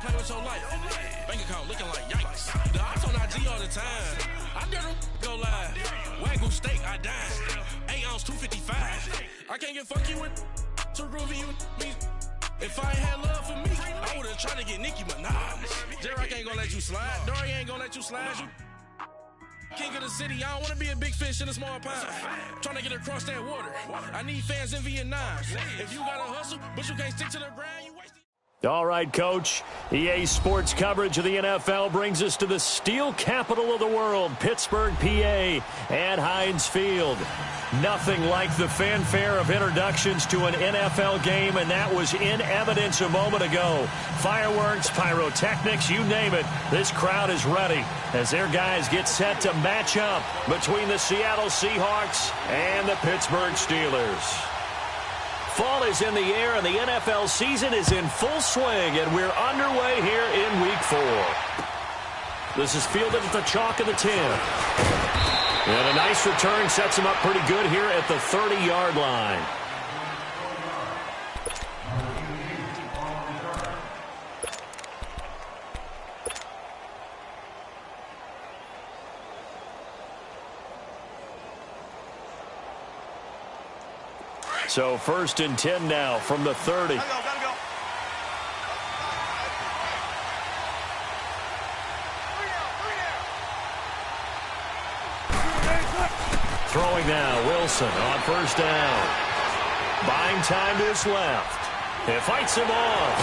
play with your life. Bank account looking like yikes. The ops on IG all the time. I dare them go live. Wagyu steak, I dine. 8 ounce, 255. I can't get fuck you with too groovy you me. If I ain't had love for me, I would've tried to get Nicki Minaj. J-Rock ain't gonna let you slide. Dory ain't gonna let you slide. You king of the city, I don't wanna be a big fish in a small pond. Trying to get across that water. I need fans in Vietnam. If you gotta hustle, but you can't stick to the grind, you wasting. All right, Coach. EA Sports coverage of the NFL brings us to the steel capital of the world, Pittsburgh, PA, and Heinz Field. Nothing like the fanfare of introductions to an NFL game, and that was in evidence a moment ago. Fireworks, pyrotechnics, you name it. This crowd is ready as their guys get set to match up between the Seattle Seahawks and the Pittsburgh Steelers. Fall is in the air, and the NFL season is in full swing, and we're underway here in Week 4. This is fielded at the chalk of the 10. And a nice return sets him up pretty good here at the 30-yard line. So 1st and 10 now from the 30. Gotta go. Throwing now, Wilson on 1st down. Buying time to his left. It fights him off.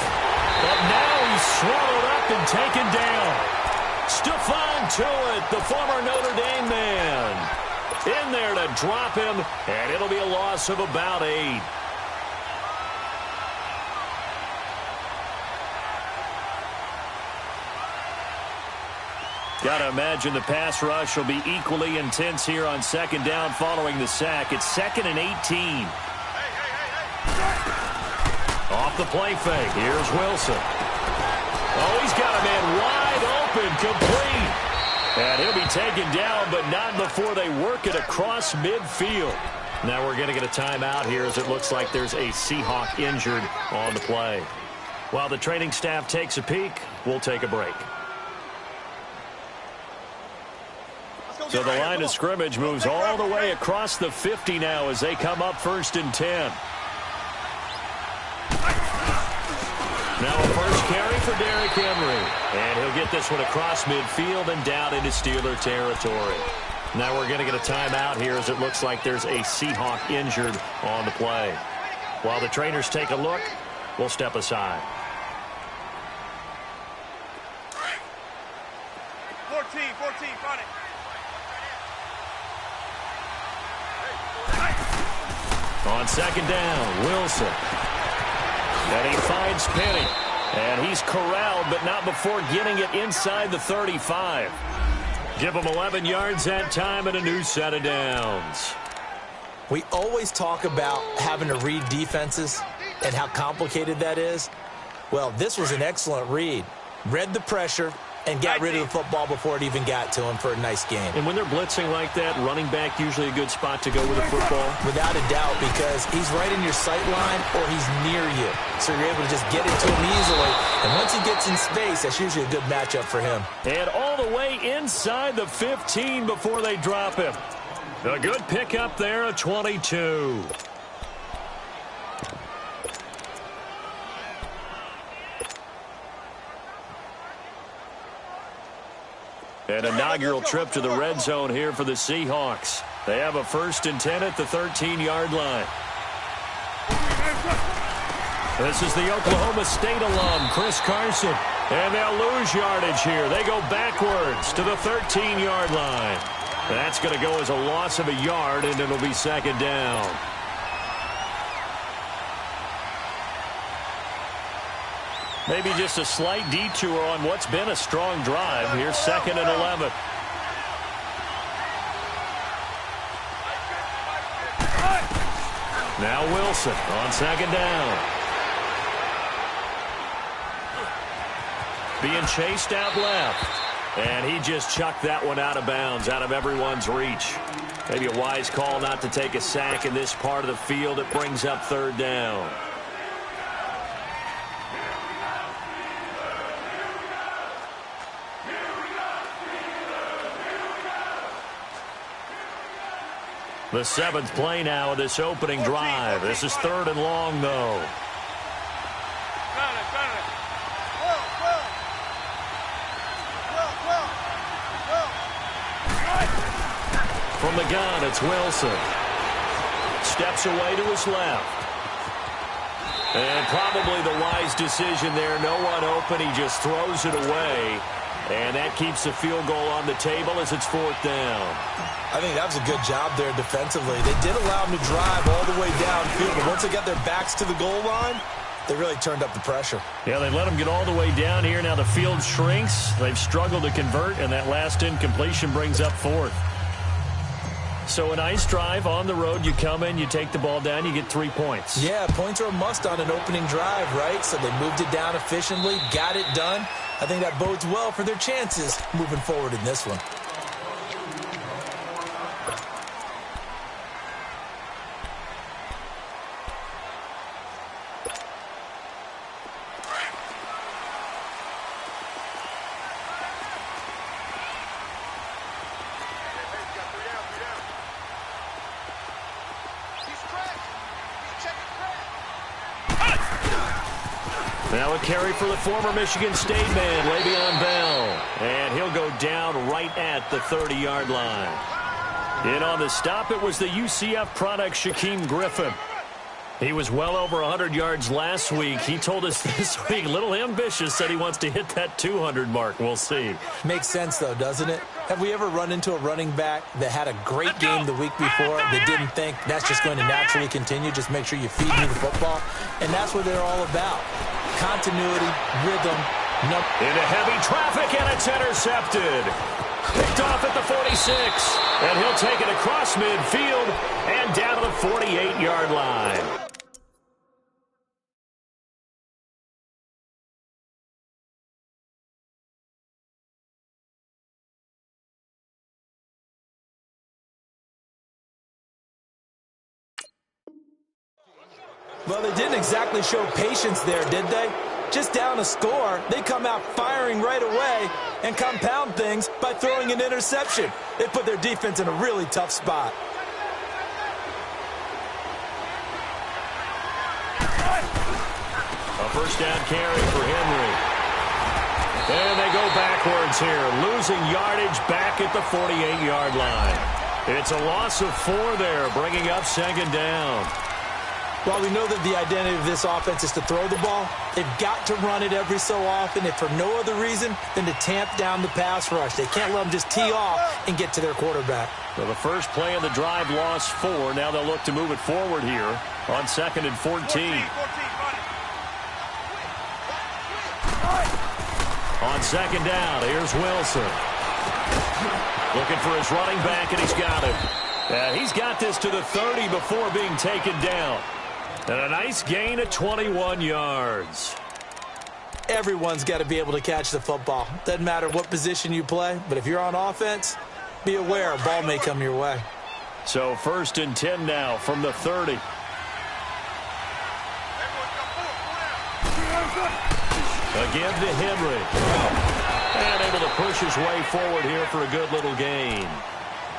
But now he's swallowed up and taken down. Stephon Tuitt, the former Notre Dame man, in there to drop him, and it'll be a loss of about 8. Got to imagine the pass rush will be equally intense here on 2nd down following the sack. It's 2nd and 18. Off the play fake. Here's Wilson. Oh, he's got a man wide open, complete. And he'll be taken down, but not before they work it across midfield. Now we're going to get a timeout here as it looks like there's a Seahawk injured on the play. While the training staff takes a peek, we'll take a break. So the line of scrimmage moves all the way across the 50 now as they come up 1st and 10. Now a first carry for Derrick Henry. And he'll get this one across midfield and down into Steeler territory. Now we're going to get a timeout here as it looks like there's a Seahawk injured on the play. While the trainers take a look, we'll step aside. 14, front it. On 2nd down, Wilson. And he finds Penny. And he's corralled, but not before getting it inside the 35. Give him 11 yards that time and a new set of downs. We always talk about having to read defenses and how complicated that is. Well, this was an excellent read. Read the pressure and got rid of the football before it even got to him for a nice game. And when they're blitzing like that, running back usually a good spot to go with the football? Without a doubt, because he's right in your sight line or he's near you. So you're able to just get it to him easily. And once he gets in space, that's usually a good matchup for him. And all the way inside the 15 before they drop him. A good pickup there, a 22. An inaugural trip to the red zone here for the Seahawks. They have a 1st and 10 at the 13-yard line. This is the Oklahoma State alum, Chris Carson. And they'll lose yardage here. They go backwards to the 13-yard line. That's going to go as a loss of a yard, and it'll be 2nd down. Maybe just a slight detour on what's been a strong drive. Here's 2nd and 11. Now Wilson on 2nd down. Being chased out left. And he just chucked that one out of bounds, out of everyone's reach. Maybe a wise call not to take a sack in this part of the field. It brings up 3rd down. The 7th play now of this opening drive. This is 3rd and long, though. From the gun, it's Wilson. Steps away to his left. And probably the wise decision there. No one open. He just throws it away. And that keeps the field goal on the table as it's 4th down. I think that was a good job there defensively. They did allow him to drive all the way downfield, but once they got their backs to the goal line, they really turned up the pressure. Yeah, they let him get all the way down here. Now the field shrinks. They've struggled to convert, and that last incompletion brings up 4th. So a nice drive on the road. You come in, you take the ball down, you get 3 points. Yeah, points are a must on an opening drive, right? So they moved it down efficiently, got it done. I think that bodes well for their chances moving forward in this one. Now a carry for the former Michigan State man, Le'Veon Bell. And he'll go down right at the 30-yard line. In on the stop, it was the UCF product, Shaquem Griffin. He was well over 100 yards last week. He told us this week, a little ambitious, said he wants to hit that 200 mark. We'll see. Makes sense, though, doesn't it? Have we ever run into a running back that had a great game the week before that didn't think that's just going to naturally continue? Just make sure you feed me the football. And that's what they're all about. Continuity, rhythm. Into heavy traffic, and it's intercepted. Picked off at the 46. And he'll take it across midfield and down to the 48-yard line. Well, they didn't exactly show patience there, did they? Just down a score, they come out firing right away and compound things by throwing an interception. They put their defense in a really tough spot. A first down carry for Henry. And they go backwards here, losing yardage back at the 48-yard line. It's a loss of 4 there, bringing up 2nd down. While we know that the identity of this offense is to throw the ball, they've got to run it every so often, if for no other reason than to tamp down the pass rush. They can't let them just tee off and get to their quarterback. So the first play of the drive lost 4. Now they'll look to move it forward here on 2nd and 14. On 2nd down, here's Wilson. Looking for his running back, and he's got it. He's got this to the 30 before being taken down. And a nice gain of 21 yards. Everyone's got to be able to catch the football. Doesn't matter what position you play, but if you're on offense, be aware a ball may come your way. So 1st and 10 now from the 30. Again to Henry. And able to push his way forward here for a good little gain.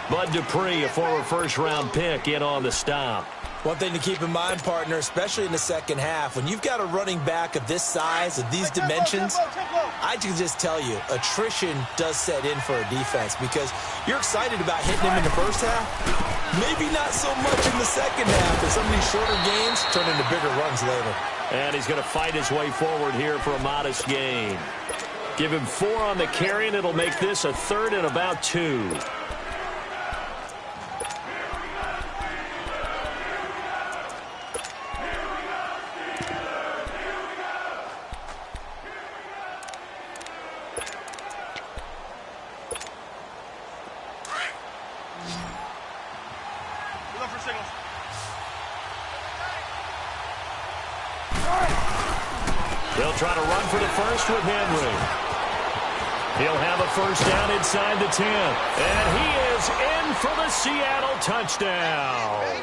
Bud Dupree, a former first-round pick, in on the stop. One thing to keep in mind, partner, especially in the second half, when you've got a running back of this size, of these dimensions, I can just tell you, attrition does set in for a defense because you're excited about hitting him in the first half. Maybe not so much in the second half, but some of these shorter gains turn into bigger runs later. And he's going to fight his way forward here for a modest gain. Give him 4 on the carry, and it'll make this a 3rd and about 2. They'll try to run for the first with Henry. He'll have a first down inside the 10. And he is in for the Seattle touchdown.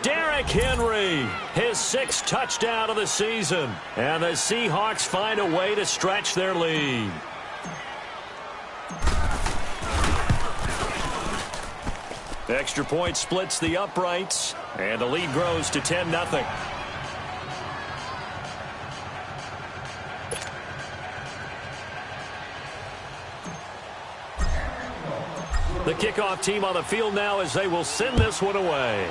Derrick Henry, his 6th touchdown of the season. And the Seahawks find a way to stretch their lead. Extra point splits the uprights, and the lead grows to 10-0. The kickoff team on the field now as they will send this one away.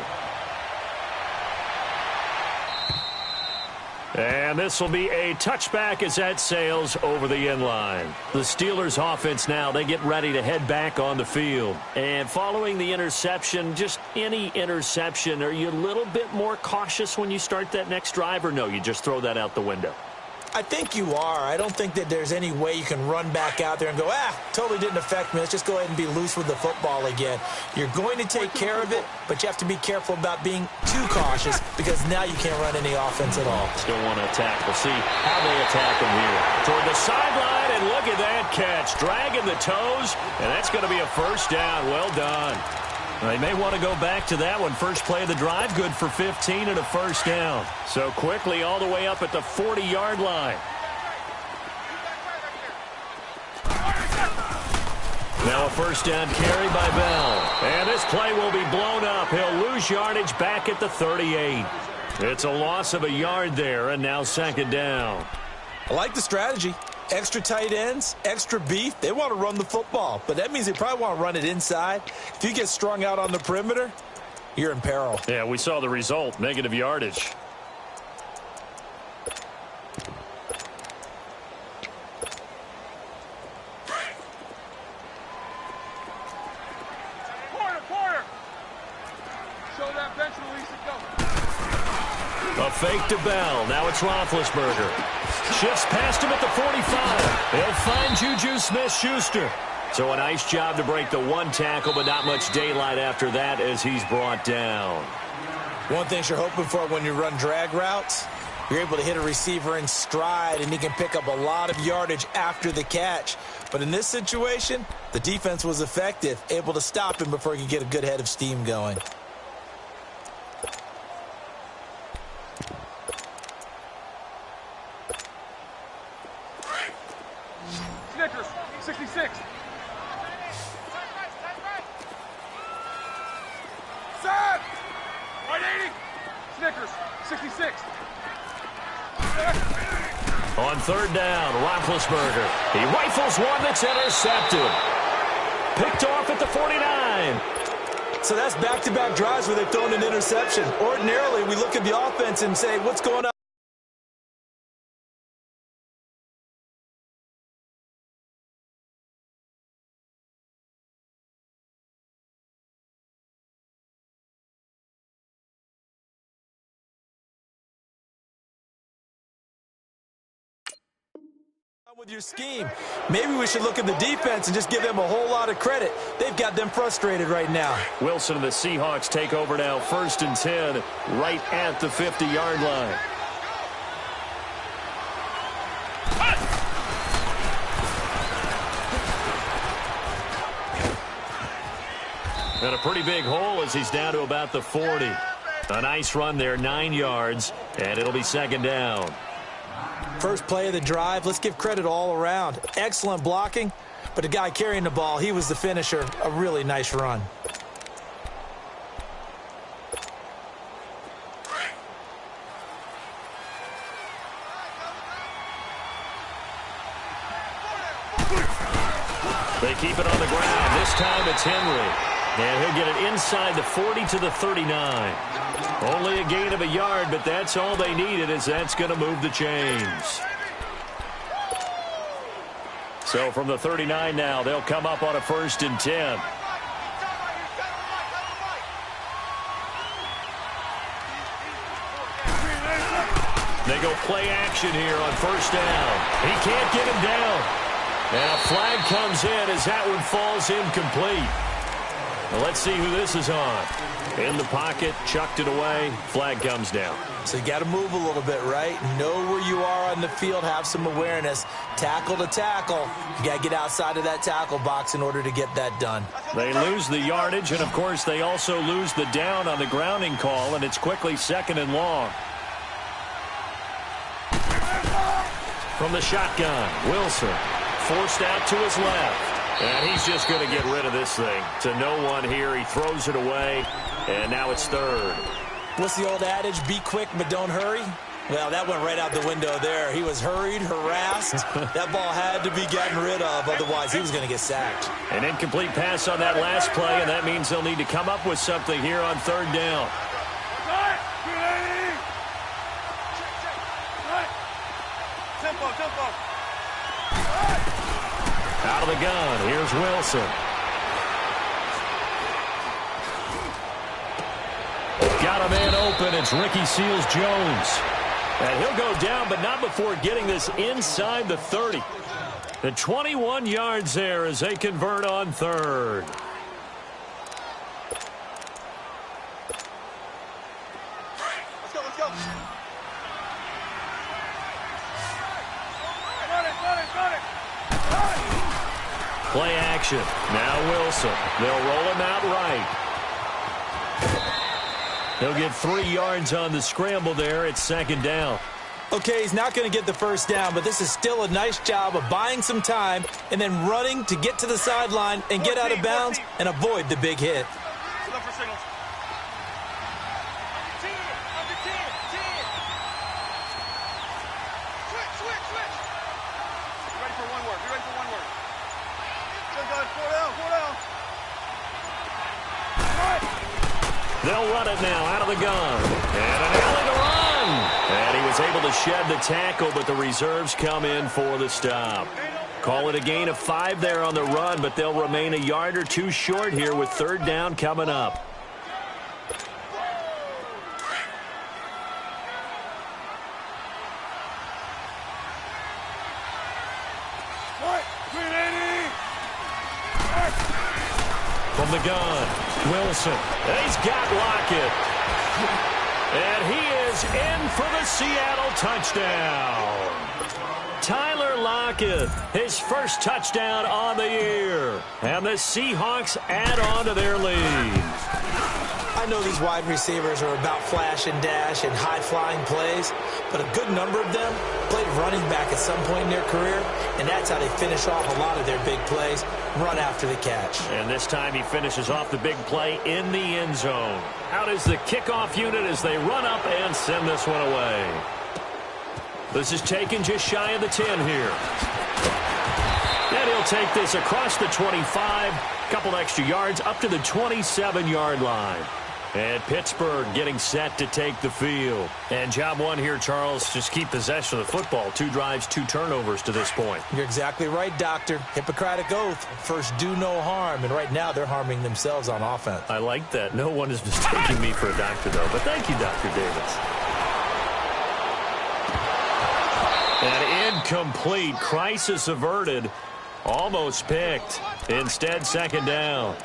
And this will be a touchback as that sails over the end line. The Steelers offense now, they get ready to head back on the field. And following the interception, just any interception, are you a little bit more cautious when you start that next drive, or no, you just throw that out the window? I think you are. I don't think that there's any way you can run back out there and go, totally didn't affect me. Let's just go ahead and be loose with the football again. You're going to take care of it, but you have to be careful about being too cautious because now you can't run any offense at all. Still want to attack. We'll see how they attack him here. Toward the sideline, and look at that catch. Dragging the toes, and that's going to be a first down. Well done. They may want to go back to that one. First play of the drive, good for 15 and a first down. So quickly all the way up at the 40-yard line. Now a first down carry by Bell. And this play will be blown up. He'll lose yardage back at the 38. It's a loss of a yard there, and now second down. I like the strategy. Extra tight ends, extra beef. They want to run the football, but that means they probably want to run it inside. If you get strung out on the perimeter, you're in peril. Yeah, we saw the result, negative yardage. Quarter. Show that bench release it go. A fake to Bell. Now it's Roethlisberger. Shifts past him at the 45. They'll find Juju Smith-Schuster. So a nice job to break the one tackle, but not much daylight after that as he's brought down. One thing you're hoping for when you run drag routes, you're able to hit a receiver in stride, and he can pick up a lot of yardage after the catch. But in this situation, the defense was effective, able to stop him before he could get a good head of steam going. Snickers, 66. Set! Right 80. Snickers, 66. On third down, Roethlisberger. He rifles one that's intercepted. Picked off at the 49. So that's back-to-back drives where they've thrown an interception. Ordinarily, we look at the offense and say, what's going on? With your scheme, maybe we should look at the defense and just give them a whole lot of credit. They've got them frustrated right now. Wilson and the Seahawks take over now, 1st and 10, right at the 50-yard line. And a pretty big hole as he's down to about the 40. A nice run there, 9 yards, and it'll be second down. First play of the drive, let's give credit all around. Excellent blocking, but the guy carrying the ball, he was the finisher. A really nice run. They keep it on the ground. This time it's Henry. And he'll get it inside the 40 to the 39. Only a gain of a yard, but that's all they needed, as that's going to move the chains. So from the 39 now, they'll come up on a 1st and 10. They go play action here on 1st down. He can't get him down. And a flag comes in as that one falls incomplete. Well, let's see who this is on. In the pocket, chucked it away, flag comes down. So you got to move a little bit, right? Know where you are on the field, have some awareness. Tackle to tackle. You got to get outside of that tackle box in order to get that done. They lose the yardage, and of course they also lose the down on the grounding call, and it's quickly 2nd and long. From the shotgun, Wilson forced out to his left. And he's just going to get rid of this thing. To no one here. He throws it away, and now it's third. What's the old adage? Be quick, but don't hurry. Well, that went right out the window there. He was hurried, harassed. That ball had to be gotten rid of, otherwise he was going to get sacked. An incomplete pass on that last play, and that means they'll need to come up with something here on third down. Tempo. Out of the gun, here's Wilson. Got a man open, it's Ricky Seals-Jones. And he'll go down, but not before getting this inside the 30. The 21 yards there as they convert on third. Let's go. Run it. Play action. Now Wilson. They'll roll him out right. He'll get 3 yards on the scramble there. It's second down. Okay, he's not going to get the first down, but this is still a nice job of buying some time and then running to get to the sideline and get out of bounds and avoid the big hit. Look for signals. 10. Switch. Be ready for one word. Good, 4 down. They'll run it now out of the gun. And an alley to run. And he was able to shed the tackle, but the reserves come in for the stop. Call it a gain of 5 there on the run, but they'll remain a yard or 2 short here with third down coming up. From the gun, Wilson. And he's got Lockett. And he is in for the Seattle touchdown. Tyler Lockett, his first touchdown on the year. And the Seahawks add on to their lead. I know these wide receivers are about flash and dash and high-flying plays, but a good number of them played running back at some point in their career, and that's how they finish off a lot of their big plays, run after the catch. And this time he finishes off the big play in the end zone. Out is the kickoff unit as they run up and send this one away. This is taken just shy of the 10 here. And he'll take this across the 25, couple extra yards up to the 27-yard line. And Pittsburgh getting set to take the field. And job one here, Charles, just keep possession of the football. 2 drives, 2 turnovers to this point. You're exactly right, Doctor. Hippocratic oath. First, do no harm. And right now, they're harming themselves on offense. I like that. No one is mistaking me for a doctor, though. But thank you, Dr. Davis. And incomplete. Crisis averted. Almost picked. Instead, second down.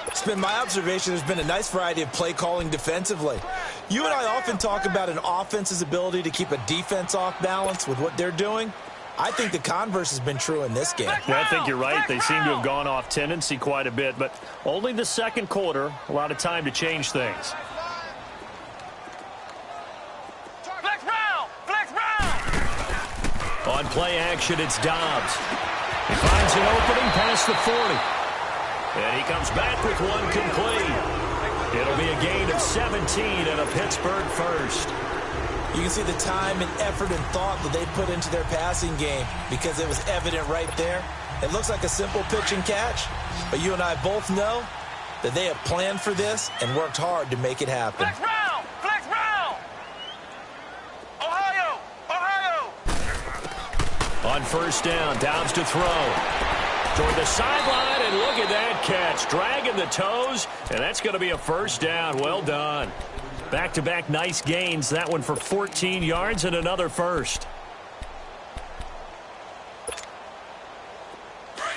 It's been my observation there's been a nice variety of play calling defensively. You and I often talk about an offense's ability to keep a defense off balance with what they're doing. I think the converse has been true in this game. Yeah, I think you're right. They seem to have gone off tendency quite a bit, but only the second quarter. A lot of time to change things. Flex round! On play action, it's Dobbs. He finds an opening past the 40. And he comes back with one complete. It'll be a gain of 17 and a Pittsburgh first. You can see the time and effort and thought that they put into their passing game because it was evident right there. It looks like a simple pitch and catch, but you and I both know that they have planned for this and worked hard to make it happen. Flex round! Ohio! On first down, Dobbs to throw. Toward the sideline, and look at that catch. Dragging the toes, and that's going to be a first down. Well done. Back-to-back nice gains. That one for 14 yards and another first.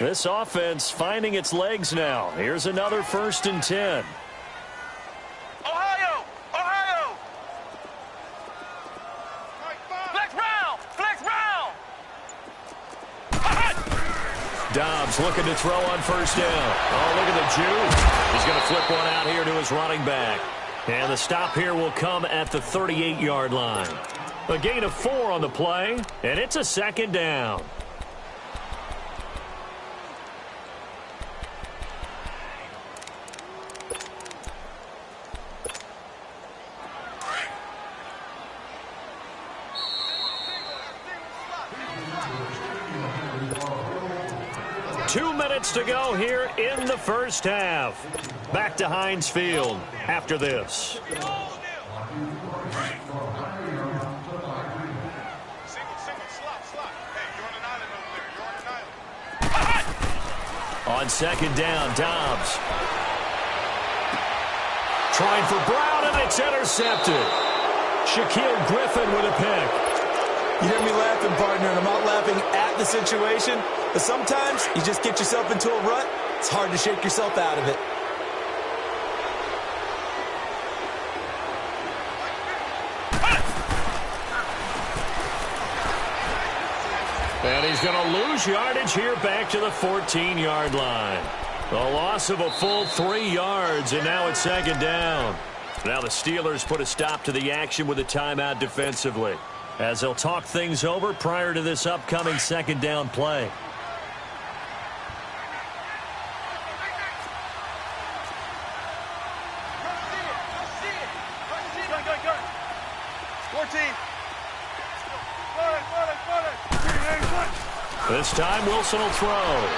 This offense finding its legs now. Here's another 1st and 10. Ohio! Flex round! Dobbs looking to throw on first down. Oh, look at the Jew. He's going to flip one out here to his running back. And the stop here will come at the 38-yard line. A gain of 4 on the play, and it's a second down. 2 minutes to go here in the first half. Back to Heinz Field after this. On second down, Dobbs. Trying for Brown, and it's intercepted. Shaquille Griffin with a pick. You hear me laughing, partner, and I'm not laughing at the situation, but sometimes you just get yourself into a rut. It's hard to shake yourself out of it. And he's going to lose yardage here back to the 14-yard line. A loss of a full 3 yards, and now it's second down. Now the Steelers put a stop to the action with a timeout defensively, as they'll talk things over prior to this upcoming second down play. This time Wilson will throw.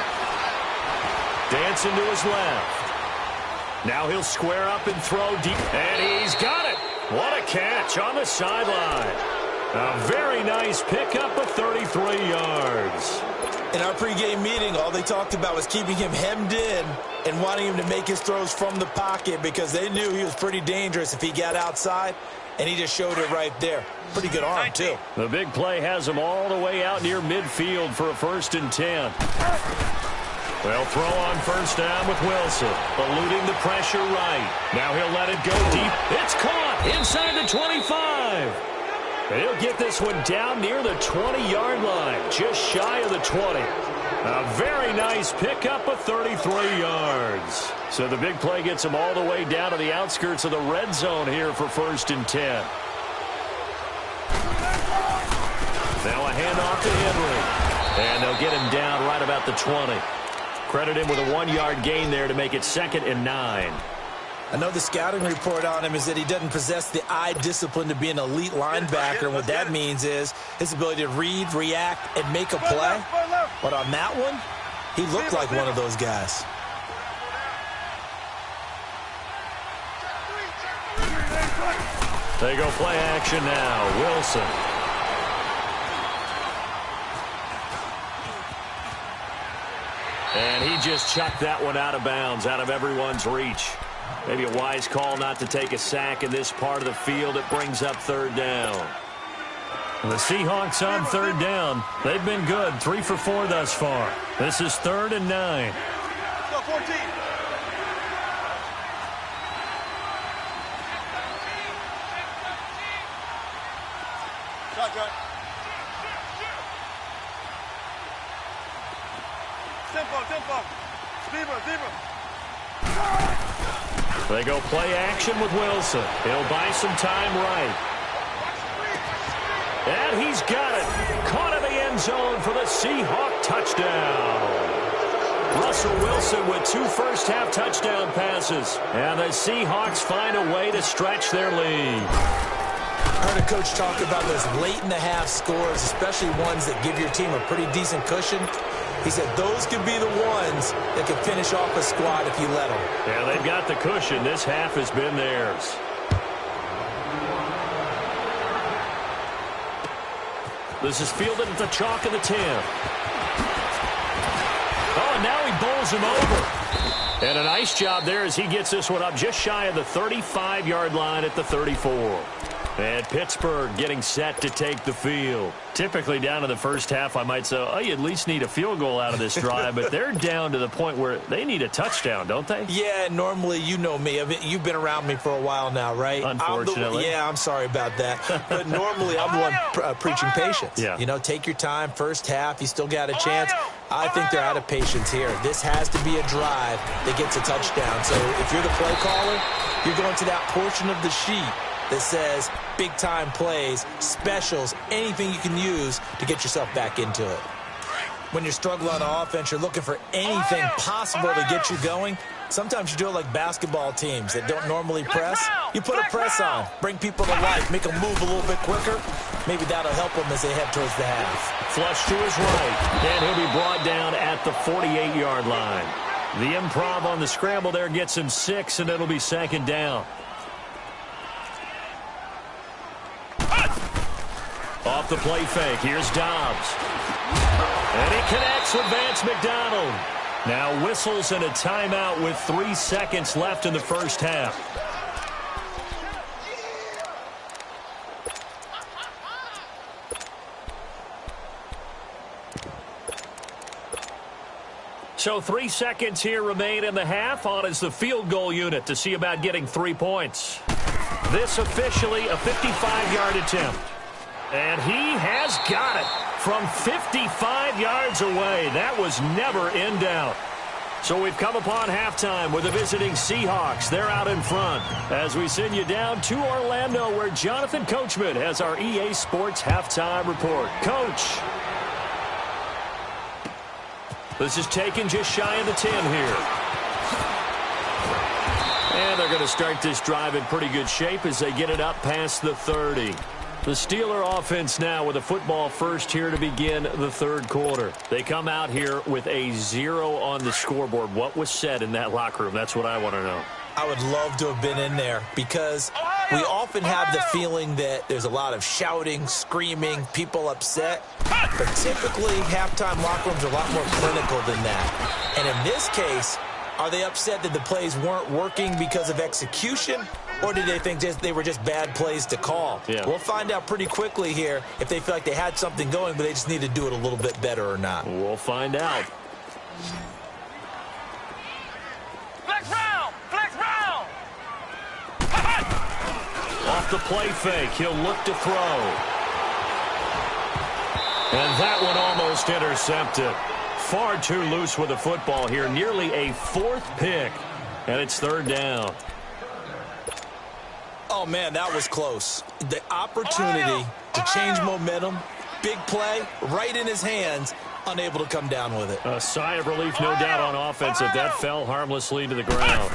Dancing to his left. Now he'll square up and throw deep. And he's got it. What a catch on the sideline. A very nice pickup of 33 yards. In our pregame meeting, all they talked about was keeping him hemmed in and wanting him to make his throws from the pocket because they knew he was pretty dangerous if he got outside, and he just showed it right there. Pretty good arm, too. The big play has him all the way out near midfield for a 1st and 10. They'll throw on first down with Wilson, eluding the pressure right. Now he'll let it go deep. It's caught inside the 25. He'll get this one down near the 20-yard line, just shy of the 20. A very nice pickup of 33 yards. So the big play gets him all the way down to the outskirts of the red zone here for 1st and 10. Now a handoff to Henry. And they'll get him down right about the 20. Credit him with a 1-yard gain there to make it 2nd and 9. I know the scouting report on him is that he doesn't possess the eye discipline to be an elite linebacker. And what that means is his ability to read, react, and make a play. But on that one, he looked like one of those guys. They go play action now. Wilson. And he just chucked that one out of bounds, out of everyone's reach. Maybe a wise call not to take a sack in this part of the field. It brings up 3rd down. The Seahawks on 3rd down. They've been good, 3 for 4 thus far. This is 3rd and 9. Go 14. Shotgun. Tempo. Zebra. They go play action with Wilson. He'll buy some time right. And he's got it. Caught in the end zone for the Seahawk touchdown. Russell Wilson with 2 first-half touchdown passes. And the Seahawks find a way to stretch their lead. I heard a coach talk about those late-in-the-half scores, especially ones that give your team a pretty decent cushion. He said those could be the ones that could finish off a squad if you let them. Yeah, they've got the cushion. This half has been theirs. This is fielded at the chalk of the 10. Oh, and now he bowls him over. And a nice job there as he gets this one up just shy of the 35-yard line at the 34. And Pittsburgh getting set to take the field. Typically down to the first half, I might say, oh, you at least need a field goal out of this drive. But they're down to the point where they need a touchdown, don't they? Yeah, normally, you know me. You've been around me for a while now, right? Unfortunately. I'm sorry about that. But normally, I'm the one preaching patience. Yeah. You know, take your time. First half, you still got a chance. I think they're out of patience here. This has to be a drive that gets a touchdown. So if you're the play caller, you're going to that portion of the sheet that says big-time plays, specials, anything you can use to get yourself back into it. when you're struggling on offense, you're looking for anything possible to get you going. Sometimes you do it like basketball teams that don't normally press. You put a press on, bring people to life, make them move a little bit quicker. Maybe that'll help them as they head towards the half. Flush to his right, and he'll be brought down at the 48-yard line. The improv on the scramble there gets him 6, and it'll be second down. Off the play fake, here's Dobbs. And he connects with Vance McDonald. Now whistles and a timeout with 3 seconds left in the first half. So 3 seconds here remain in the half. On is the field goal unit to see about getting 3 points. This officially a 55-yard attempt. And he has got it from 55 yards away. That was never in doubt. So we've come upon halftime with the visiting Seahawks. They're out in front as we send you down to Orlando, where Jonathan Coachman has our EA Sports halftime report. Coach. This is taken just shy of the 10 here. And they're going to start this drive in pretty good shape as they get it up past the 30. The Steeler offense now with a football first here to begin the third quarter. They come out here with a 0 on the scoreboard. What was said in that locker room? That's what I want to know. I would love to have been in there because we often have the feeling that there's a lot of shouting, screaming, people upset. But typically, halftime locker rooms are a lot more clinical than that. And in this case, are they upset that the plays weren't working because of execution? Or did they think they were just bad plays to call? Yeah. We'll find out pretty quickly here if they feel like they had something going, but they just need to do it a little bit better or not. We'll find out. Flex round! Flex round! Off the play fake, he'll look to throw. And that one almost intercepted. Far too loose with the football here. Nearly a 4th pick. And it's third down. Oh, man, that was close. The opportunity to change momentum, big play, right in his hands, unable to come down with it. A sigh of relief, no doubt, on offense if that fell harmlessly to the ground.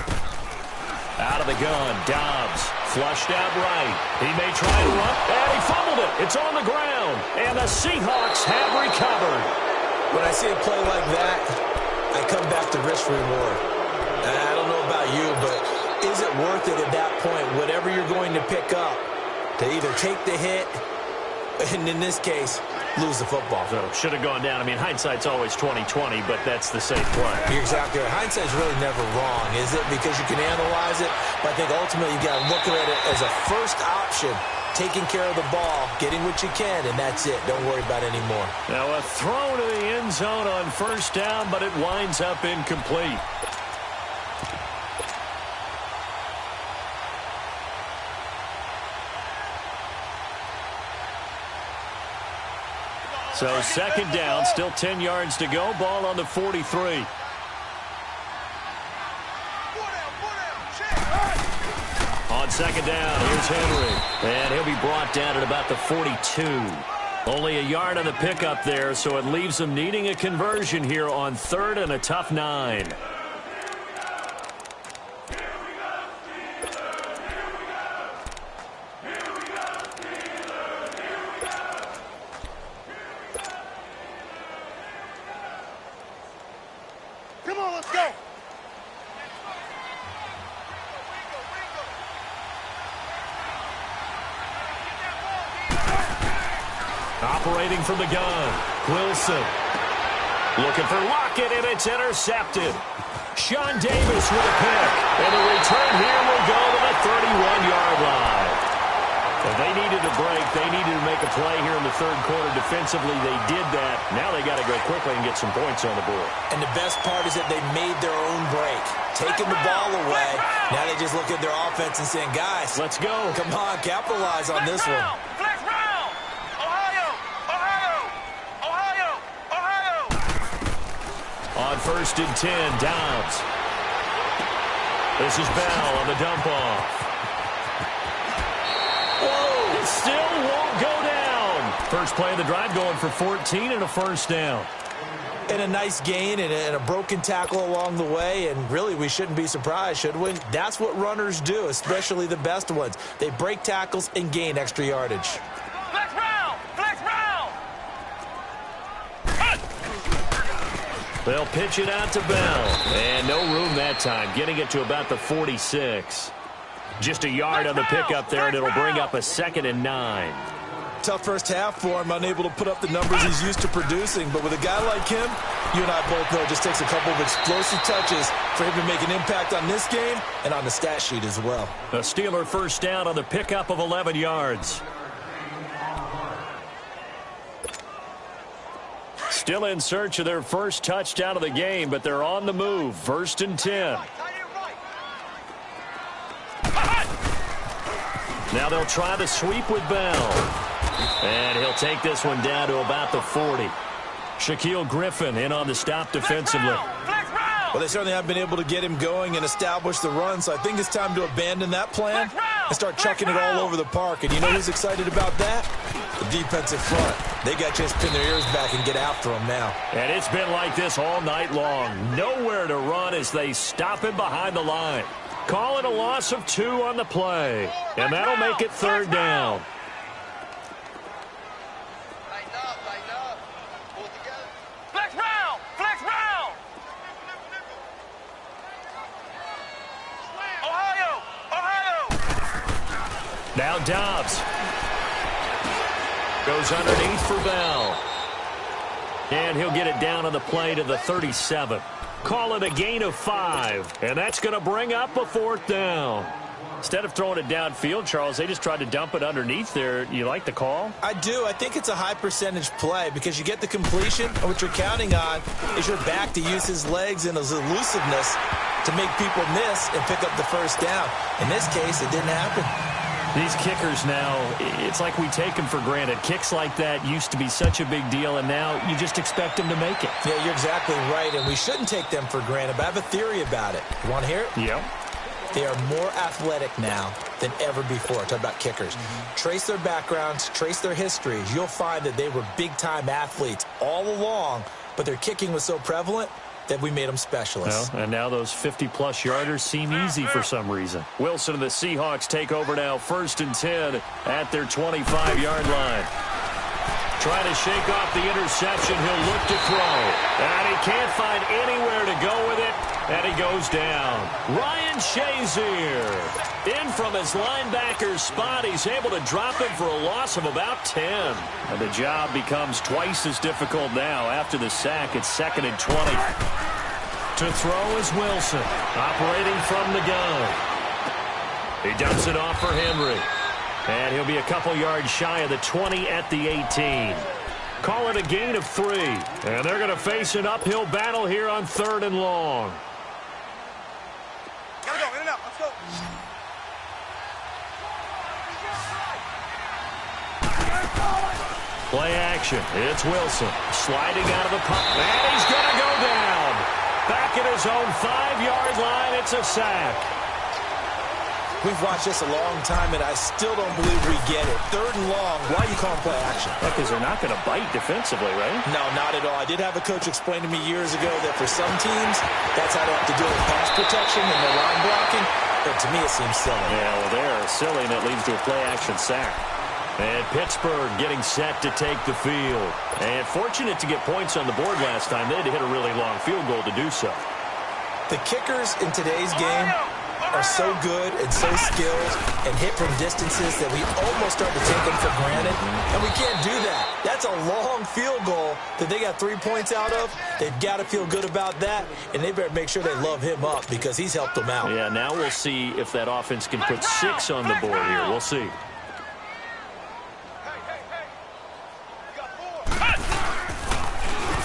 Out of the gun, Dobbs, flushed out right. He may try to run, and he fumbled it. It's on the ground, and the Seahawks have recovered. When I see a play like that, I come back to risk reward. And I don't know about you, but is it worth it at that point, whatever you're going to pick up, to either take the hit, and in this case, lose the football? So should have gone down. I mean, hindsight's always 20/20, but that's the safe play. You're exactly right. Hindsight's really never wrong, is it? Because you can analyze it, but I think ultimately you got to look at it as a first option, taking care of the ball, getting what you can, and that's it. Don't worry about it anymore. Now a throw to the end zone on first down, but it winds up incomplete. So second down, still 10 yards to go. Ball on the 43. On second down, here's Henry. And he'll be brought down at about the 42. Only a yard on the pickup there, so it leaves them needing a conversion here on third and a tough 9. Come on, let's go! Operating from the gun, Wilson. Looking for Lockett, and it's intercepted. Sean Davis with a pick. And the return here will go to the 31-yard line. If they needed a break, they needed to make a play here in the third quarter. Defensively, they did that. Now they got to go quickly and get some points on the board. And the best part is that they made their own break, taking the ball away. Now they just look at their offense and saying, guys, let's go. Come on, capitalize on this one. Flex round! Ohio! Ohio! Ohio! Ohio! On first and 10, Dobbs. This is Bell on the dump off. Whoa, it still won't go down. First play of the drive going for 14 and a first down. And a nice gain and a broken tackle along the way, and really we shouldn't be surprised, should we? That's what runners do, especially the best ones. They break tackles and gain extra yardage. Flex round! Flex round! They'll pitch it out to Bell. And no room that time, getting it to about the 46. Just a yard on the pickup there, and it'll bring up a 2nd and 9. Tough first half for him, unable to put up the numbers he's used to producing. But with a guy like him, you and I both know it just takes a couple of explosive touches for him to make an impact on this game and on the stat sheet as well. A Steeler first down on the pickup of 11 yards. Still in search of their first touchdown of the game, but they're on the move. 1st and 10. Now they'll try the sweep with Bell. And he'll take this one down to about the 40. Shaquille Griffin in on the stop defensively. Well, they certainly have been able to get him going and establish the run, so I think it's time to abandon that plan and start chucking it all over the park. And you know who's excited about that? The defensive front. They got a chance to pin their ears back and get after him now. And it's been like this all night long. Nowhere to run as they stop him behind the line. Call it a loss of 2 on the play. And that'll make it 3rd down. Flex round! Flex round! Ohio! Ohio! Now Dobbs. Goes underneath for Bell. And he'll get it down on the play to the 37. Call it a gain of 5. And that's going to bring up a 4th down. Instead of throwing it downfield, Charles, they just tried to dump it underneath there. You like the call? I do. I think it's a high percentage play because you get the completion, and what you're counting on is your back to use his legs and his elusiveness to make people miss and pick up the first down. In this case, it didn't happen. These kickers now, it's like we take them for granted. Kicks like that used to be such a big deal, and now you just expect them to make it. Yeah, you're exactly right, and we shouldn't take them for granted, but I have a theory about it. You want to hear it? Yeah. They are more athletic now than ever before. Talk about kickers. Trace their backgrounds, trace their histories. You'll find that they were big-time athletes all along, but their kicking was so prevalent that we made them specialists. Well, and now those 50-plus yarders seem easy for some reason. Wilson and the Seahawks take over now, 1st and 10 at their 25-yard line. Trying to shake off the interception. He'll look to throw. And he can't find anywhere to go with it. And he goes down. Ryan Shazier in from his linebacker spot. He's able to drop him for a loss of about 10. And the job becomes twice as difficult now after the sack. It's 2nd and 20. To throw is Wilson, operating from the gun. He dumps it off for Henry. And he'll be a couple yards shy of the 20 at the 18. Call it a gain of 3. And they're going to face an uphill battle here on 3rd and long. Gotta go, in and out, let's go. Play action. It's Wilson sliding out of the pocket. And he's going to go down. Back at his own 5-yard line. It's a sack. We've watched this a long time, and I still don't believe we get it. 3rd and long, why do you call them play action? Because they're not going to bite defensively, right? No, not at all. I did have a coach explain to me years ago that for some teams, that's how they have to deal with pass protection and their line blocking. But to me, it seems silly. Yeah, well, they're silly, and it leads to a play-action sack. And Pittsburgh getting set to take the field. And fortunate to get points on the board last time. They had to hit a really long field goal to do so. The kickers in today's game are so good and so skilled and hit from distances that we almost start to take them for granted. And we can't do that. That's a long field goal that they got 3 points out of. They've got to feel good about that, and they better make sure they love him up because he's helped them out. Yeah, now we'll see if that offense can put 6 on the board here. We'll see.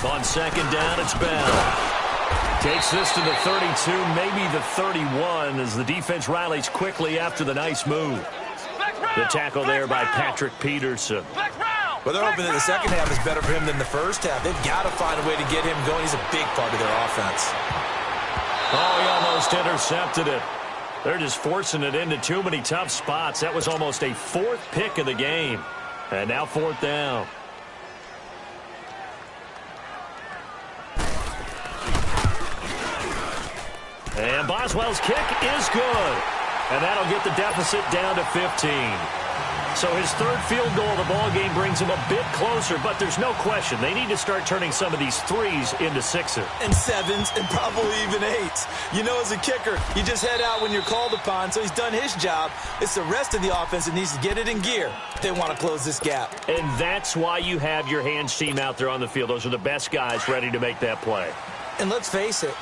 On 2nd down, it's Bell. Takes this to the 32, maybe the 31, as the defense rallies quickly after the nice move. The tackle there by Patrick Peterson. Well, they're hoping that the second half is better for him than the first half. They've got to find a way to get him going. He's a big part of their offense. Oh, he almost intercepted it. They're just forcing it into too many tough spots. That was almost a 4th pick of the game. And now 4th down. And Boswell's kick is good. And that'll get the deficit down to 15. So his third field goal of the ball game brings him a bit closer, but there's no question they need to start turning some of these threes into sixes. And sevens, and probably even eights. You know, as a kicker, you just head out when you're called upon, so he's done his job. It's the rest of the offense that needs to get it in gear if they want to close this gap. And that's why you have your hands team out there on the field. Those are the best guys ready to make that play. And let's face it,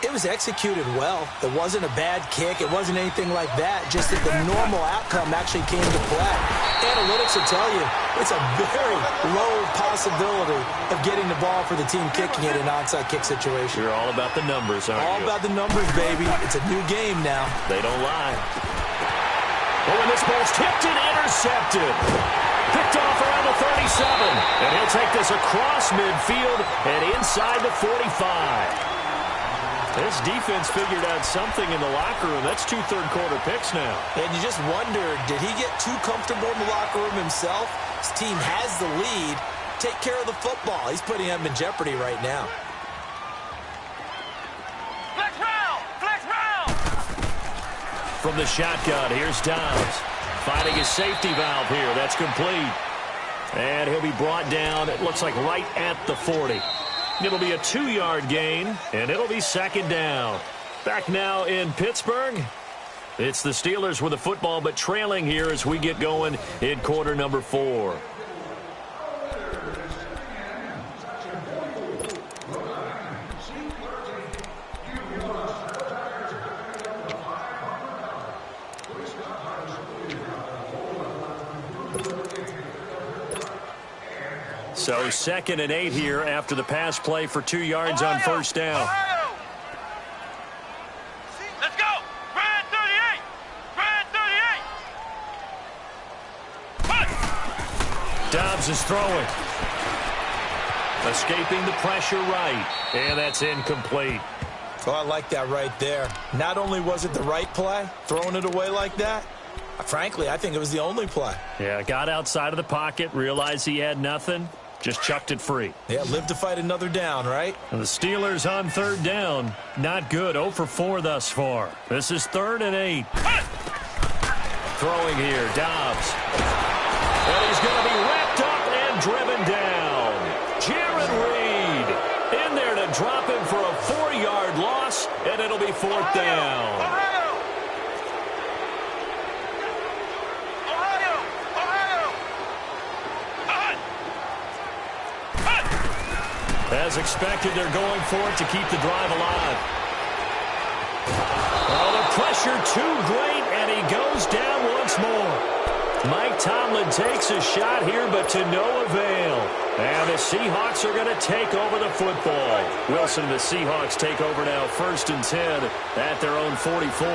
it was executed well. It wasn't a bad kick. It wasn't anything like that. Just that the normal outcome actually came to play. Analytics will tell you it's a very low possibility of getting the ball for the team kicking it in an onside kick situation. You're all about the numbers, aren't you? All about the numbers, baby. It's a new game now. They don't lie. Oh, and this ball's tipped and intercepted. Picked off around the 37. And he'll take this across midfield and inside the 45. This defense figured out something in the locker room. That's 2 third-quarter picks now. And you just wonder, did he get too comfortable in the locker room himself? His team has the lead. Take care of the football. He's putting them in jeopardy right now. Flex round! Flex round! From the shotgun, here's Dobbs. Finding his safety valve here. That's complete. And he'll be brought down, it looks like right at the 40. It'll be a 2-yard gain, and it'll be second down. Back now in Pittsburgh. It's the Steelers with the football, but trailing here as we get going in quarter number 4. So 2nd and 8 here after the pass play for 2 yards on first down. Let's go! Brand 38! Brand 38! Dobbs is throwing. Escaping the pressure right. And that's incomplete. Oh, I like that right there. Not only was it the right play, throwing it away like that, frankly, I think it was the only play. Yeah, got outside of the pocket, realized he had nothing. Just chucked it free. Yeah, live to fight another down, right? And the Steelers on third down. Not good. 0 for 4 thus far. This is 3rd and 8. Throwing here, Dobbs. And he's going to be wrapped up and driven down. Jared Reed in there to drop him for a 4-yard loss, and it'll be 4th down. As expected, they're going for it to keep the drive alive. Oh, the pressure too great, and he goes down once more. Mike Tomlin takes a shot here, but to no avail. And the Seahawks are going to take over the football. Wilson and the Seahawks take over now, 1st and 10 at their own 44.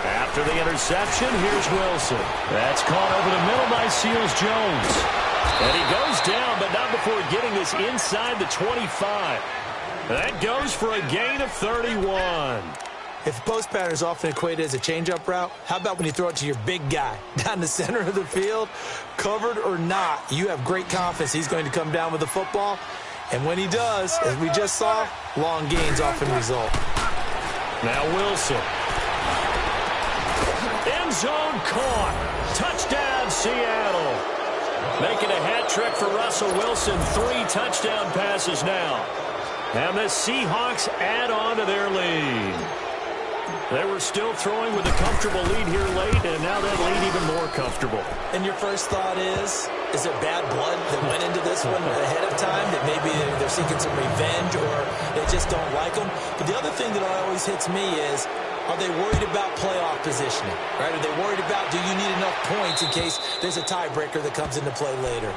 After the interception, here's Wilson. That's caught over the middle by Seals-Jones. And he goes down, but not before getting this inside the 25. That goes for a gain of 31. If post pattern is often equated as a change-up route, how about when you throw it to your big guy down the center of the field? Covered or not, you have great confidence he's going to come down with the football. And when he does, as we just saw, long gains often result. Now Wilson. End zone caught. Touchdown, Seattle. Making a hat trick for Russell Wilson. 3 touchdown passes now. And the Seahawks add on to their lead. They were still throwing with a comfortable lead here late, and now that lead even more comfortable. And your first thought is there bad blood that went into this one ahead of time, that maybe they're seeking some revenge or they just don't like them? But the other thing that always hits me is, are they worried about playoff positioning? Right? Are they worried about, do you need enough points in case there's a tiebreaker that comes into play later?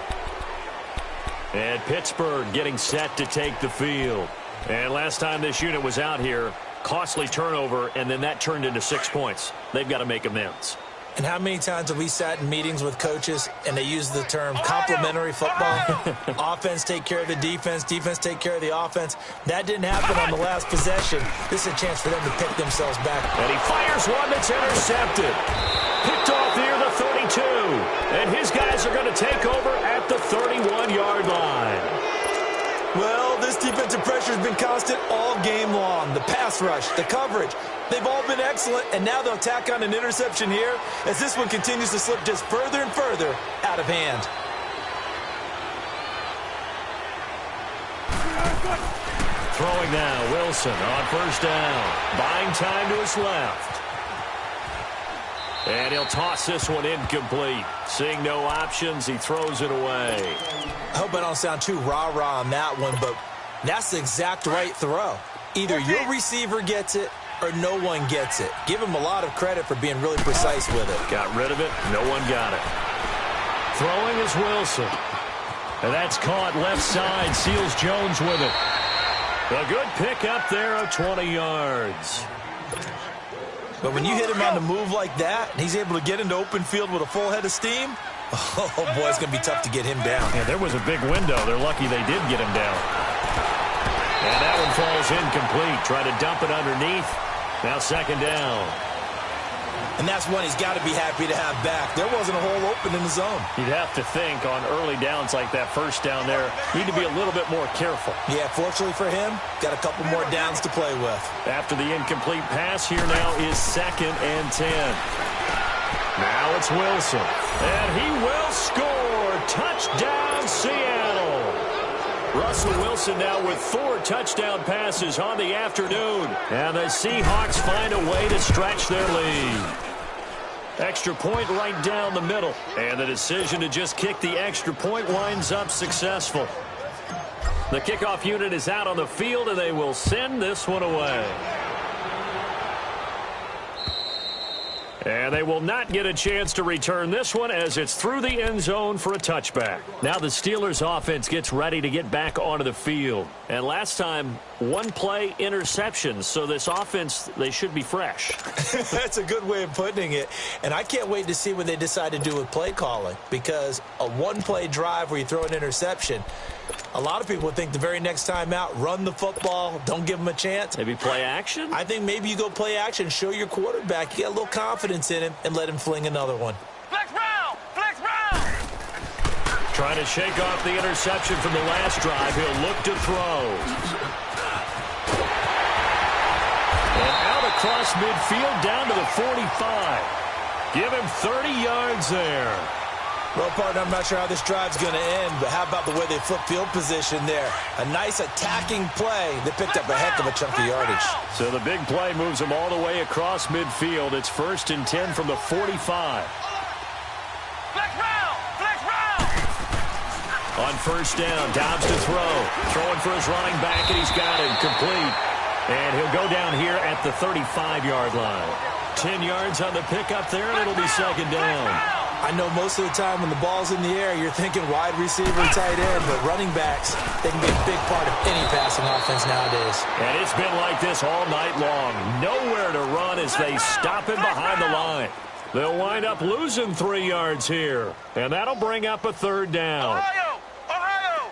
And Pittsburgh getting set to take the field. And last time this unit was out here, costly turnover, and then that turned into 6 points. They've got to make amends. And how many times have we sat in meetings with coaches and they use the term complementary football? Offense take care of the defense, defense take care of the offense. That didn't happen on the last possession. This is a chance for them to pick themselves back. And he fires one that's intercepted. Picked off near the 32. And his guys are going to take over at the 31-yard line. Well, this defensive pressure has been constant all game long. The pass rush, the coverage, they've all been excellent, and now they'll tack on an interception here as this one continues to slip just further and further out of hand. Throwing now, Wilson on first down. Buying time to his left. And he'll toss this one incomplete. Seeing no options, he throws it away. I hope I don't sound too rah-rah on that one, but that's the exact right throw. Either your receiver gets it or no one gets it. Give him a lot of credit for being really precise with it. Got rid of it. No one got it. Throwing is Wilson. And that's caught left side. Seals Jones with it. A good pick up there of 20 yards. But when you hit him on the move like that, and he's able to get into open field with a full head of steam, oh, boy, it's going to be tough to get him down. Yeah, there was a big window. They're lucky they did get him down. And that one falls incomplete. Try to dump it underneath. Now second down. And that's one he's got to be happy to have back. There wasn't a hole open in the zone. You'd have to think on early downs like that first down there, need to be a little bit more careful. Yeah, fortunately for him, got a couple more downs to play with. After the incomplete pass, here now is 2nd and 10. Now it's Wilson. And he will score. Touchdown, Seattle. Russell Wilson now with 4 touchdown passes on the afternoon. And the Seahawks find a way to stretch their lead. Extra point right down the middle. And the decision to just kick the extra point winds up successful. The kickoff unit is out on the field, and they will send this one away. And they will not get a chance to return this one as it's through the end zone for a touchback. Now the Steelers offense gets ready to get back onto the field. And last time, 1 play interception. So this offense, they should be fresh. That's a good way of putting it. And I can't wait to see what they decide to do with play calling. Because a 1-play drive where you throw an interception, a lot of people would think the very next time out, run the football, don't give them a chance. Maybe play action? I think maybe you go play action, show your quarterback, you get a little confidence in him, and let him fling another one. Flex round! Flex round! Trying to shake off the interception from the last drive. He'll look to throw. And out across midfield down to the 45. Give him 30 yards there. Well, partner, I'm not sure how this drive's going to end, but how about the way they flip field position there? A nice attacking play. They picked up a heck of a chunk of yardage. So the big play moves them all the way across midfield. It's 1st and 10 from the 45. Flex round! Flex round! On first down, Dobbs to throw. Throwing for his running back, and he's got it complete. And he'll go down here at the 35-yard line. 10 yards on the pickup there, and it'll be second down. I know most of the time when the ball's in the air, you're thinking wide receiver, tight end, but running backs, they can be a big part of any passing offense nowadays. And it's been like this all night long. Nowhere to run as they stop him behind the line. They'll wind up losing 3 yards here, and that'll bring up a 3rd down. Ohio! Ohio!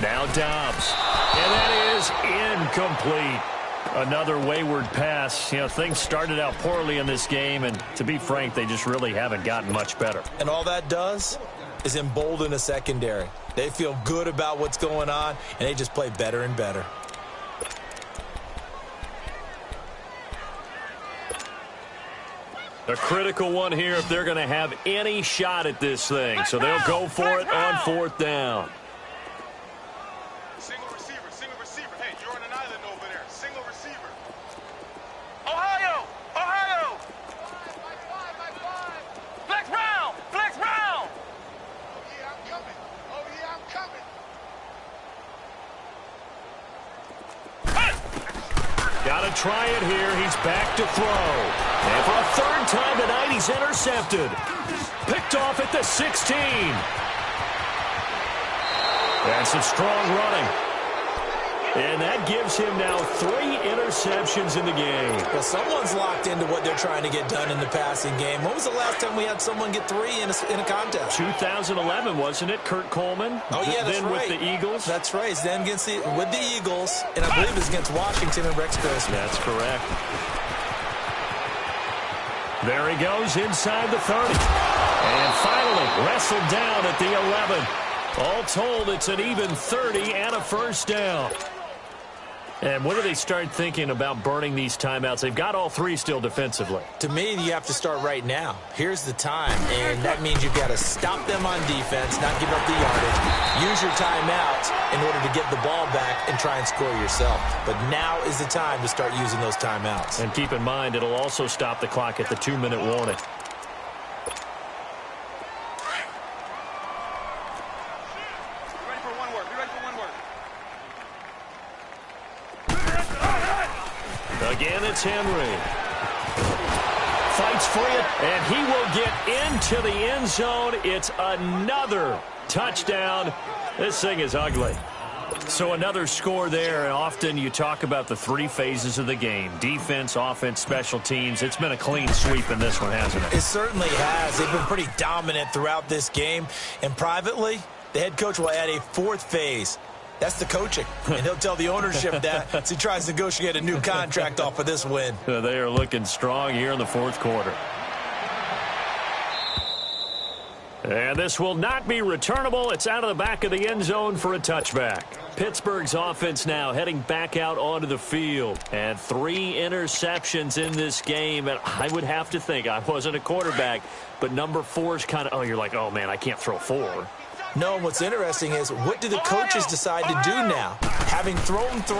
Now Dobbs. And that is incomplete. Another wayward pass. You know, things started out poorly in this game, and to be frank, they just really haven't gotten much better. And all that does is embolden a secondary. They feel good about what's going on, and they just play better and better. A critical one here if they're going to have any shot at this thing. So they'll go for it on 4th down. Single receiver. Hey, you're on an island over there. Single receiver. Ohio! Ohio! Flex round! Flex round! Oh, yeah, I'm coming. Oh, yeah, I'm coming. Got to try it here. He's back to throw. And for a 3rd time tonight, he's intercepted. Picked off at the 16. That's some strong running. And that gives him now 3 interceptions in the game. Well, someone's locked into what they're trying to get done in the passing game. When was the last time we had someone get 3 in a contest? 2011, wasn't it? Kurt Coleman? Oh, yeah, that's then right. with the Eagles? That's right. It's then with the Eagles, and I believe it's against Washington and Rex Grossman. That's correct. There he goes inside the 30. And finally wrestled down at the 11. All told, it's an even 30 and a first down. And when do they start thinking about burning these timeouts? They've got all three still defensively. To me, you have to start right now. Here's the time, and that means you've got to stop them on defense, not give up the yardage, use your timeouts in order to get the ball back and try and score yourself. But now is the time to start using those timeouts. And keep in mind, it'll also stop the clock at the 2-minute warning. Again, it's Henry. Fights for it, and he will get into the end zone. It's another touchdown. This thing is ugly. So another score there, and often you talk about the three phases of the game. Defense, offense, special teams. It's been a clean sweep in this one, hasn't it? It certainly has. They've been pretty dominant throughout this game. And privately, the head coach will add a fourth phase. That's the coaching, and he'll tell the ownership that as he tries to negotiate a new contract off of this win. They are looking strong here in the fourth quarter. And this will not be returnable. It's out of the back of the end zone for a touchback. Pittsburgh's offense now heading back out onto the field. And 3 interceptions in this game. And I would have to think, I wasn't a quarterback, but number 4 is kind of, oh, you're like, oh, man, I can't throw 4. No, what's interesting is what do the coaches decide to do now? Having thrown 3,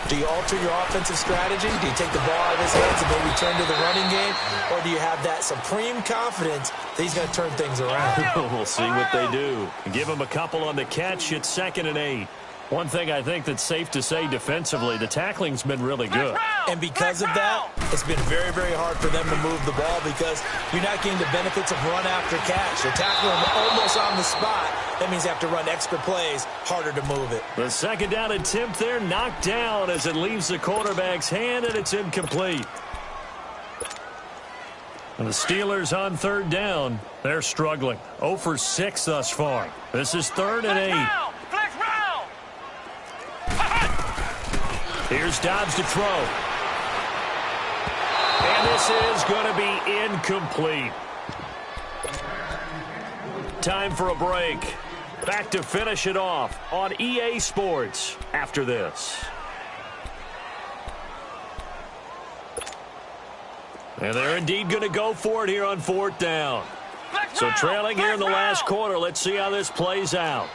do you alter your offensive strategy? Do you take the ball out of his hands and maybe turn to the running game? Or do you have that supreme confidence that he's going to turn things around? We'll see what they do. Give him a couple on the catch. It's 2nd and 8. One thing I think that's safe to say defensively, the tackling's been really good. And because of that, it's been very, very hard for them to move the ball because you're not getting the benefits of run after catch. They're tackling almost on the spot. That means they have to run extra plays, harder to move it. The 2nd down attempt there knocked down as it leaves the quarterback's hand, and it's incomplete. And the Steelers on 3rd down. They're struggling. 0 for 6 thus far. This is 3rd and 8. Here's Dobbs to throw. And this is going to be incomplete. Time for a break. Back to finish it off on EA Sports after this. And they're indeed going to go for it here on 4th down. So trailing here in the last quarter. Let's see how this plays out.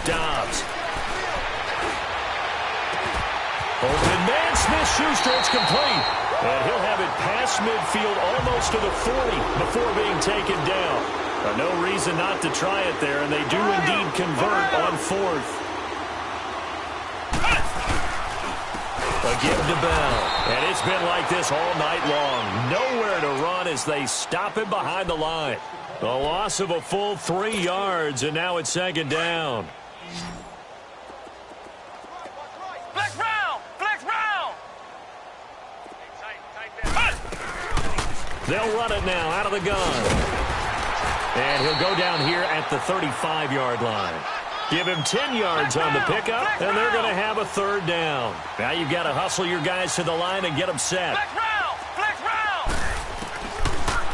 Dobbs. Open man, Smith-Schuster, it's complete. And he'll have it past midfield almost to the 40 before being taken down. No reason not to try it there, and they do indeed convert on 4th. A give to Bell. And it's been like this all night long. Nowhere to run as they stop him behind the line. A loss of a full 3 yards, and now it's 2nd down. They'll run it now out of the gun. And he'll go down here at the 35-yard line. Give him 10 yards on the pickup, and they're going to have a 3rd down. Now you've got to hustle your guys to the line and get them set.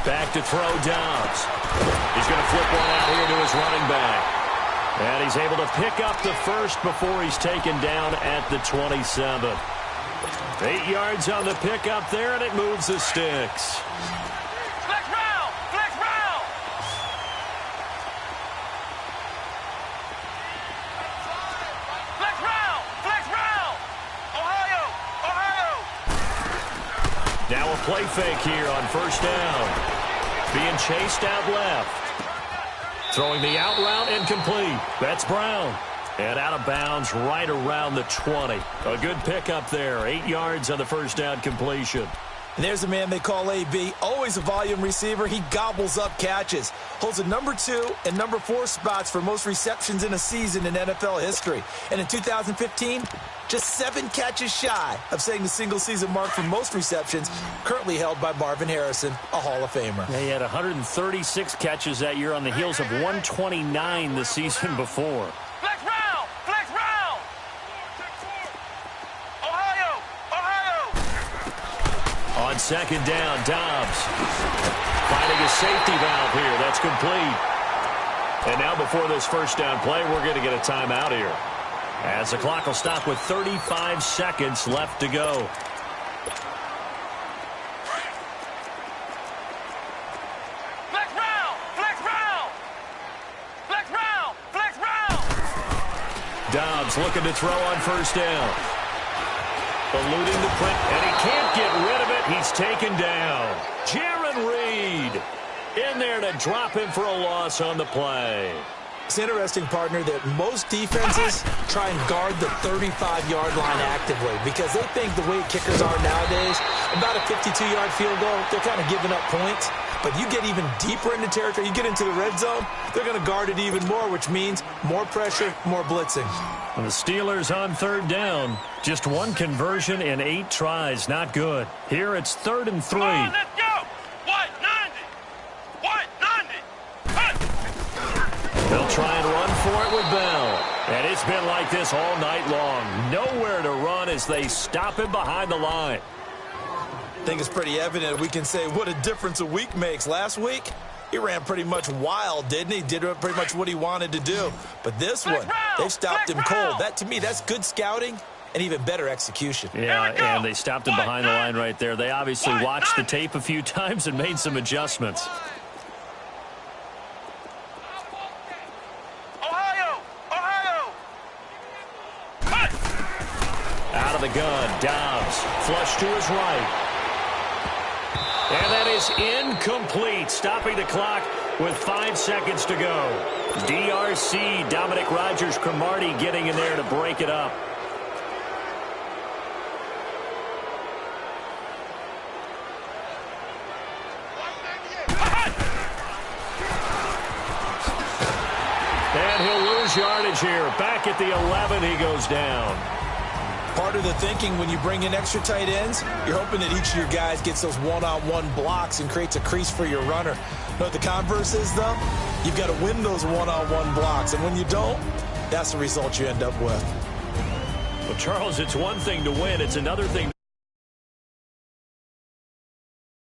Back to throw Dobbs. He's going to flip one out here to his running back. And he's able to pick up the first before he's taken down at the 27. 8 yards on the pickup there, and it moves the sticks. Now a play fake here on 1st down. Being chased out left. Throwing the out route incomplete. That's Brown. And out of bounds right around the 20. A good pickup there. 8 yards on the 1st down completion. And there's a man they call AB. Always a volume receiver. He gobbles up catches. Holds the number 2 and number 4 spots for most receptions in a season in NFL history. And in 2015, just 7 catches shy of setting the single-season mark for most receptions, currently held by Marvin Harrison, a Hall of Famer. He had 136 catches that year on the heels of 129 the season before. On second down, Dobbs finding a safety valve here. That's complete. And now before this first down play, we're going to get a timeout here, as the clock will stop with 35 seconds left to go. Dobbs looking to throw on first down. Eluding the print, and he can't get rid of it. He's taken down. Jaron Reed in there to drop him for a loss on the play. It's interesting, partner, that most defenses try and guard the 35-yard line actively because they think the way kickers are nowadays, about a 52-yard field goal, they're kind of giving up points. But you get even deeper into territory, you get into the red zone, they're going to guard it even more, which means more pressure, more blitzing. And the Steelers on third down. Just one conversion in 8 tries. Not good. Here it's 3rd and 3. Come on, let's go! 190! 190! They'll try and run for it with Bell. And it's been like this all night long. Nowhere to run as they stop him behind the line. I think it's pretty evident we can say what a difference a week makes. Last week, he ran pretty much wild, didn't he? Did pretty much what he wanted to do. But this one, they've stopped him cold. That, to me, that's good scouting and even better execution. Yeah, and they stopped him behind the line right there. They obviously watched the tape a few times and made some adjustments. Out of the gun, Dobbs, flush to his right. And that is incomplete, stopping the clock with 5 seconds to go. DRC, Dominic Rodgers-Cromartie getting in there to break it up. And he'll lose yardage here. Back at the 11, he goes down. Part of the thinking when you bring in extra tight ends, you're hoping that each of your guys gets those one-on-one blocks and creates a crease for your runner. Know what the converse is, though? You've got to win those one-on-one blocks, and when you don't, that's the result you end up with. Well, Charles, it's one thing to win. It's another thing